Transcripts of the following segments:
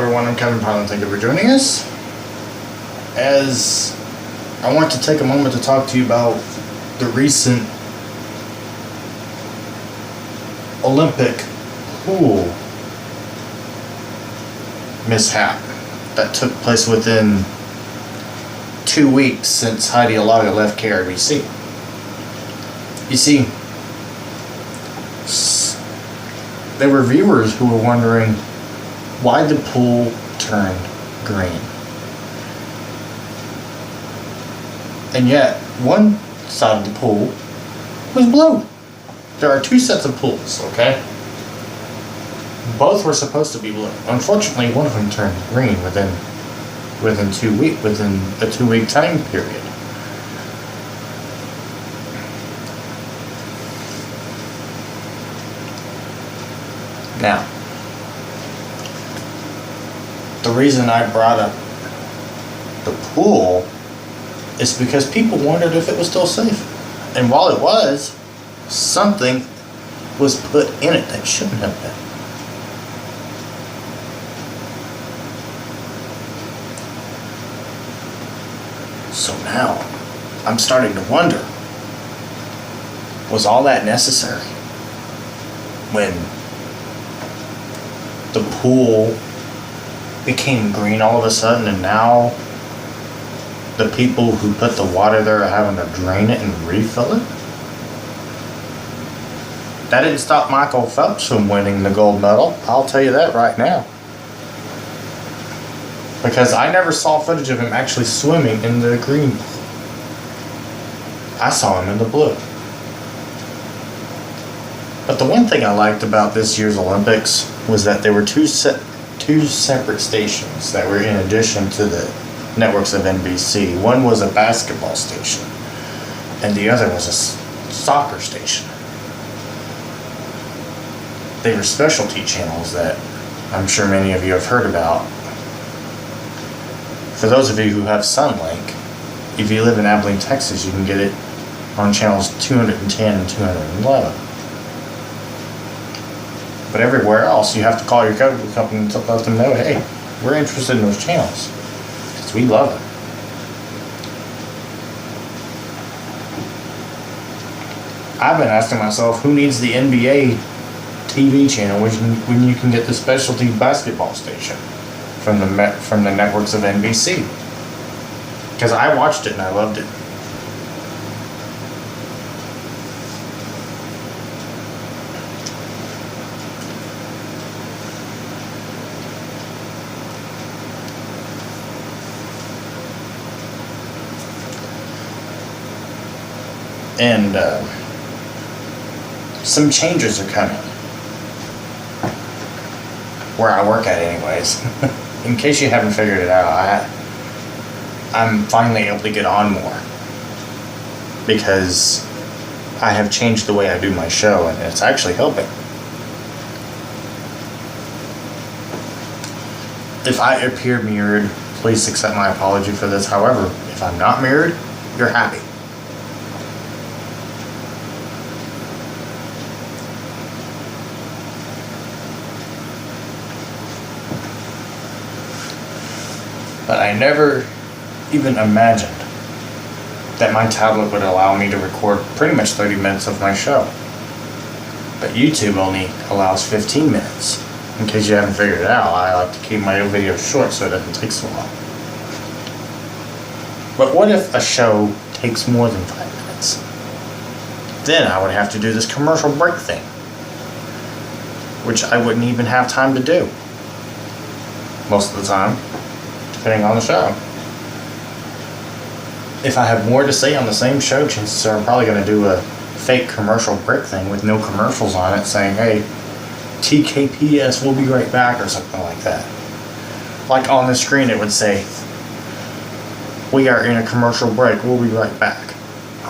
everyone, I'm Kevin Piland. Thank you for joining us. As I want to take a moment to talk to you about the recent Olympic pool mishap that took place within 2 weeks since Heidi Alaga left KRBC. You see, there were viewers who were wondering why the pool turned green. And yet, one side of the pool was blue. There are two sets of pools, okay? Both were supposed to be blue. Unfortunately, one of them turned green within a 2-week time period. Now, the reason I brought up the pool is because people wondered if it was still safe. And while it was, something was put in it that shouldn't have been. So now, I'm starting to wonder, was all that necessary? When the pool became green all of a sudden, and now the people who put the water there are having to drain it and refill it? That didn't stop Michael Phelps from winning the gold medal. I'll tell you that right now. Because I never saw footage of him actually swimming in the green pool. I saw him in the blue. But the one thing I liked about this year's Olympics was that there were two separate stations that were in addition to the networks of NBC. One was a basketball station, and the other was a soccer station. They were specialty channels that I'm sure many of you have heard about. For those of you who have Sunlink, if you live in Abilene, Texas, you can get it on channels 210 and 211. But everywhere else, you have to call your cable company to let them know, hey, we're interested in those channels, because we love it. I've been asking myself, who needs the NBA TV channel when you can get the specialty basketball station from the networks of NBC? Because I watched it and I loved it. And some changes are coming. Where I work at anyways. In case you haven't figured it out, I'm finally able to get on more. Because I have changed the way I do my show, and it's actually helping. If I appear mirrored, please accept my apology for this. However, if I'm not mirrored, you're happy. But I never even imagined that my tablet would allow me to record pretty much 30 minutes of my show. But YouTube only allows 15 minutes. In case you haven't figured it out, I like to keep my videos short so it doesn't take so long. But what if a show takes more than 5 minutes? Then I would have to do this commercial break thing, which I wouldn't even have time to do most of the time, depending on the show. If I have more to say on the same show, chances are I'm probably going to do a fake commercial break thing with no commercials on it saying, hey, TKPS, we'll be right back, or something like that. Like on the screen it would say, we are in a commercial break, we'll be right back.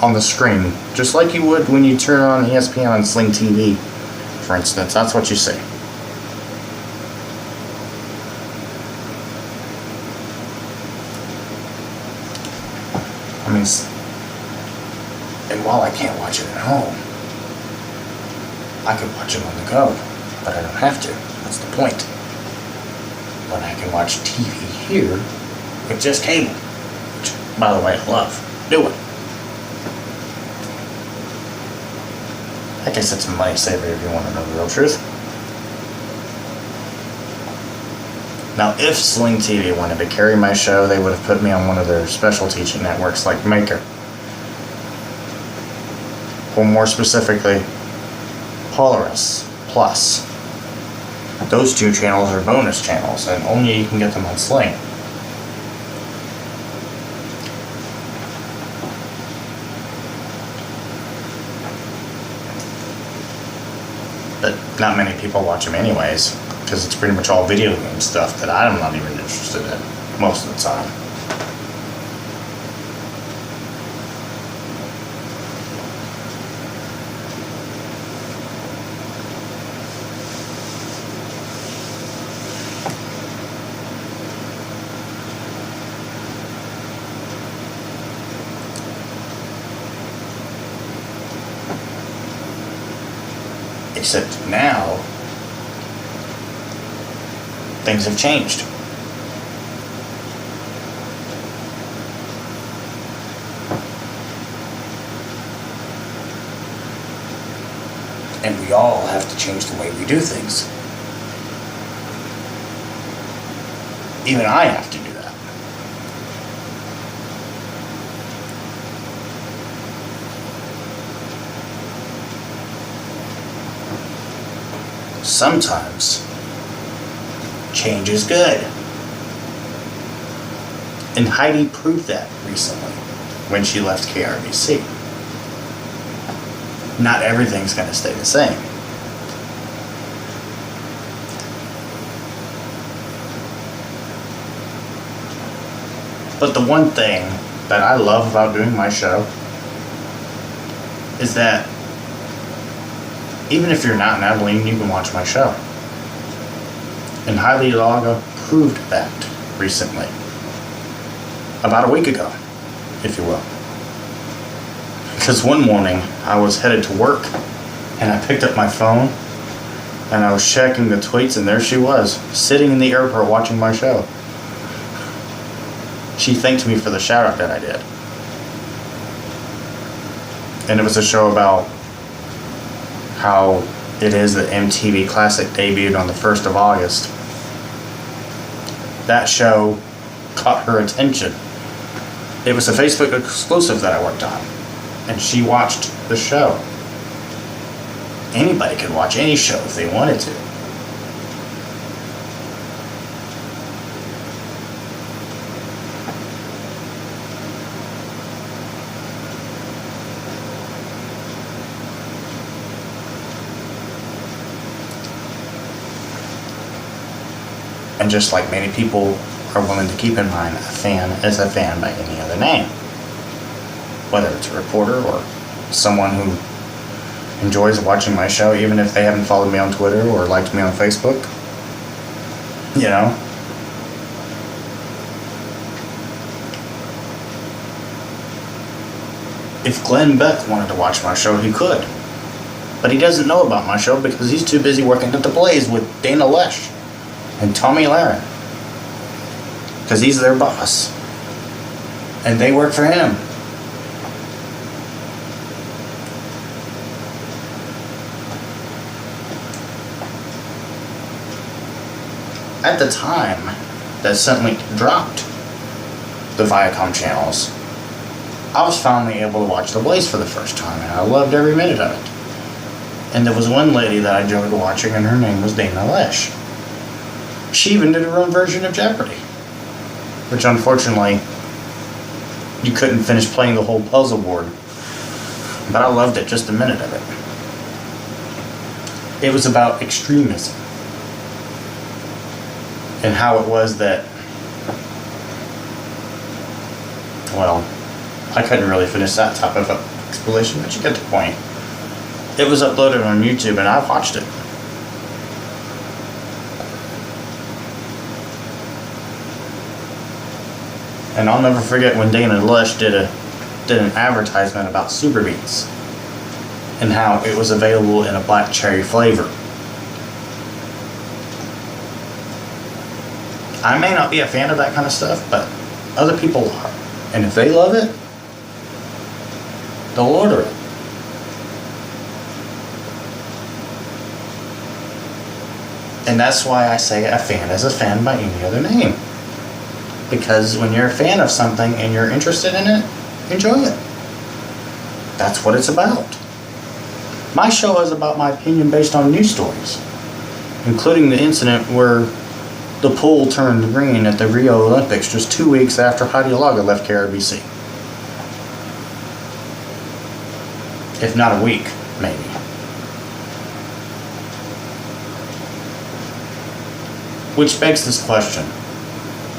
On the screen. Just like you would when you turn on ESPN on Sling TV, for instance. That's what you say. I mean, and while I can't watch it at home, I could watch it on the go, but I don't have to. That's the point. when I can watch TV here with just cable. Which, by the way, I love doing. I guess it's a money saver if you want to know the real truth. Now, if Sling TV wanted to carry my show, they would have put me on one of their special teaching networks like Maker. Or more specifically, Polaris Plus. Those two channels are bonus channels, and only you can get them on Sling. But not many people watch them anyways, because it's pretty much all video game stuff that I'm not even interested in most of the time. Except now, things have changed. And we all have to change the way we do things. Even I have to do that. Sometimes change is good. And Heidi proved that recently when she left KRBC. Not everything's going to stay the same. But the one thing that I love about doing my show is that even if you're not in Abilene, you can watch my show. And Heidi Laga proved that recently. About a week ago, if you will. Because one morning, I was headed to work, and I picked up my phone, and I was checking the tweets, and there she was, sitting in the airport watching my show. She thanked me for the shout-out that I did. And it was a show about how it is that MTV Classic debuted on the 1st of August. That show caught her attention. It was a Facebook exclusive that I worked on, and she watched the show. Anybody could watch any show if they wanted to. And just like many people are willing to keep in mind, a fan is a fan by any other name. Whether it's a reporter or someone who enjoys watching my show, even if they haven't followed me on Twitter or liked me on Facebook. You know? If Glenn Beck wanted to watch my show, he could. But he doesn't know about my show because he's too busy working at the Blaze with Dana Lesh and Tommy Lahren, because he's their boss and they work for him. At the time that Centlink dropped the Viacom channels, I was finally able to watch The Blaze for the first time, and I loved every minute of it. And there was one lady that I enjoyed watching, and her name was Dana Lesh. She even did her own version of Jeopardy, which unfortunately you couldn't finish playing the whole puzzle board, but I loved it, just a minute of it. It was about extremism and how it was that, well, I couldn't really finish that type of explanation, but you get the point. It was uploaded on YouTube and I watched it. And I'll never forget when Dana Lush did an advertisement about Super Beats and how it was available in a black cherry flavor. I may not be a fan of that kind of stuff, but other people are. And if they love it, they'll order it. And that's why I say a fan is a fan by any other name. Because when you're a fan of something and you're interested in it, enjoy it. That's what it's about. My show is about my opinion based on news stories, including the incident where the pool turned green at the Rio Olympics just 2 weeks after Heidi Laga left KRBC. If not a week, maybe. Which begs this question.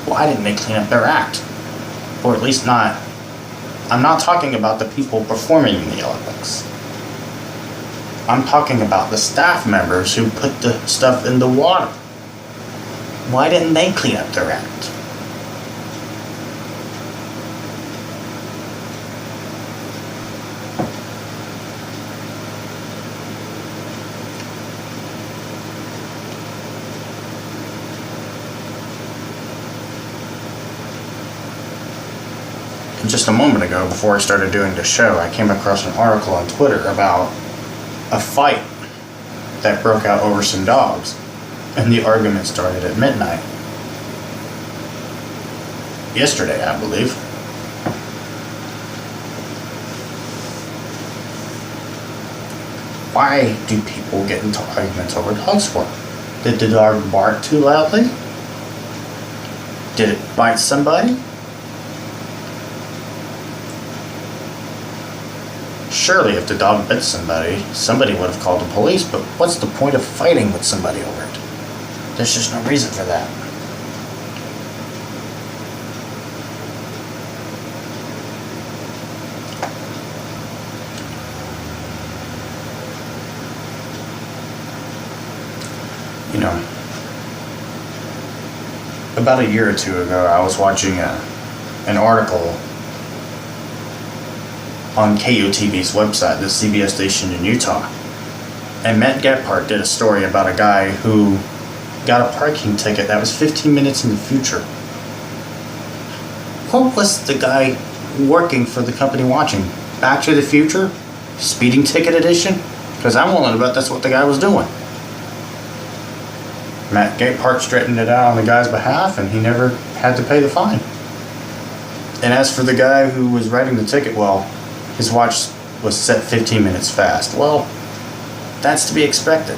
Why didn't they clean up their act? Or at least not. I'm not talking about the people performing in the Olympics. I'm talking about the staff members who put the stuff in the water. Why didn't they clean up their act? Just a moment ago, before I started doing the show, I came across an article on Twitter about a fight that broke out over some dogs, and the argument started at midnight. Yesterday, I believe. Why do people get into arguments over dogs for? Did the dog bark too loudly? Did it bite somebody? Surely if the dog bit somebody, somebody would have called the police, but what's the point of fighting with somebody over it? There's just no reason for that. You know, about a year or two ago, I was watching an article on KUTV's website, the CBS station in Utah. And Matt Gephardt did a story about a guy who got a parking ticket that was 15 minutes in the future. What was the guy working for the company watching? Back to the Future? Speeding ticket edition? Because I'm willing to bet that's what the guy was doing. Matt Gephardt straightened it out on the guy's behalf, and he never had to pay the fine. And as for the guy who was writing the ticket, well, his watch was set 15 minutes fast. Well, that's to be expected.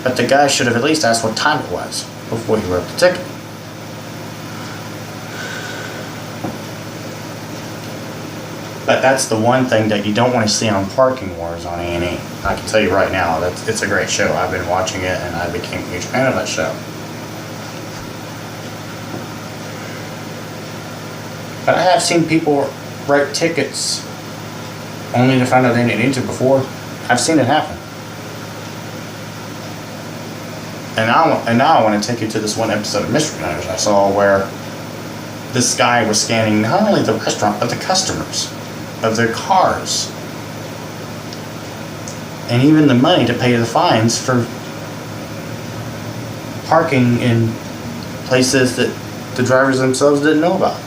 But the guy should have at least asked what time it was before he wrote the ticket. But that's the one thing that you don't want to see on Parking Wars on A&E. I can tell you right now, it's a great show. I've been watching it and I became a huge fan of that show. But I have seen people write tickets only to find out they didn't need to before. I've seen it happen. And now I want to take you to this one episode of Mystery Hunters I saw where this guy was scanning not only the restaurant but the customers of their cars, and even the money to pay the fines for parking in places that the drivers themselves didn't know about.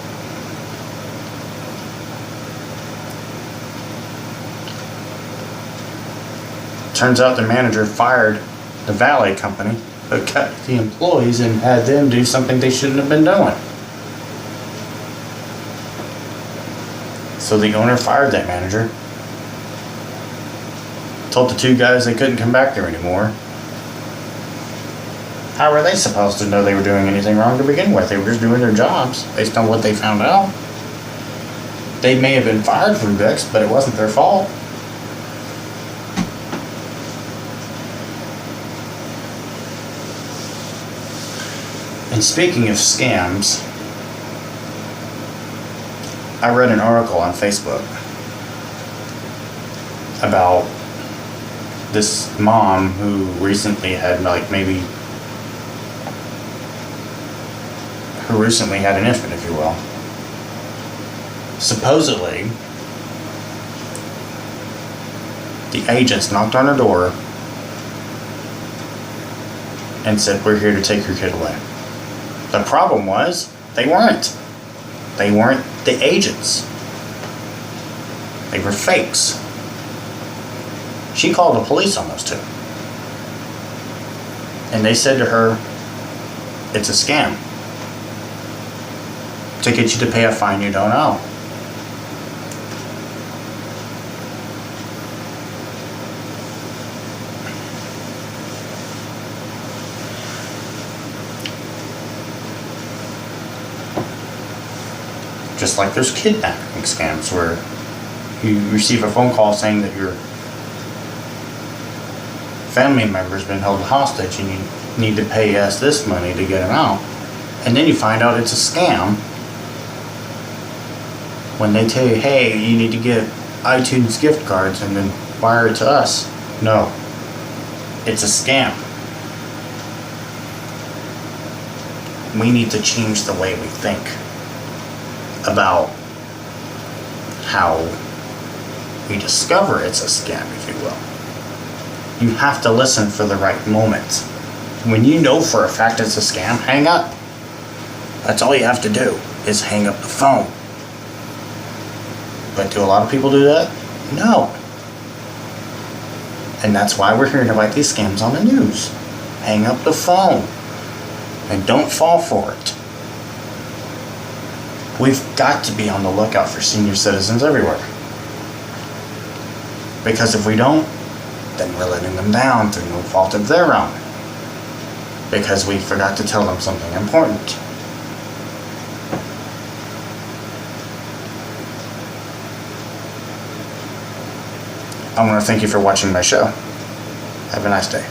Turns out the manager fired the valet company, but kept the employees and had them do something they shouldn't have been doing. So the owner fired that manager, told the two guys they couldn't come back there anymore. How were they supposed to know they were doing anything wrong to begin with? They were just doing their jobs based on what they found out. They may have been fired from Vicks, but it wasn't their fault. And speaking of scams, I read an article on Facebook about this mom who recently had an infant, if you will. Supposedly, the agents knocked on her door and said, "We're here to take your kid away." The problem was, they weren't. They weren't the agents. They were fakes. She called the police on those two. And they said to her, it's a scam. To get you to pay a fine you don't owe. Just like there's kidnapping scams where you receive a phone call saying that your family member's been held hostage and you need to pay us this money to get him out. And then you find out it's a scam when they tell you, hey, you need to get iTunes gift cards and then wire it to us. No, it's a scam. We need to change the way we think about how we discover it's a scam, if you will. You have to listen for the right moment. When you know for a fact it's a scam, hang up. That's all you have to do, is hang up the phone. But do a lot of people do that? No. And that's why we're hearing about these scams on the news. Hang up the phone. And don't fall for it. We've got to be on the lookout for senior citizens everywhere. Because if we don't, then we're letting them down through no fault of their own. Because we forgot to tell them something important. I want to thank you for watching my show. Have a nice day.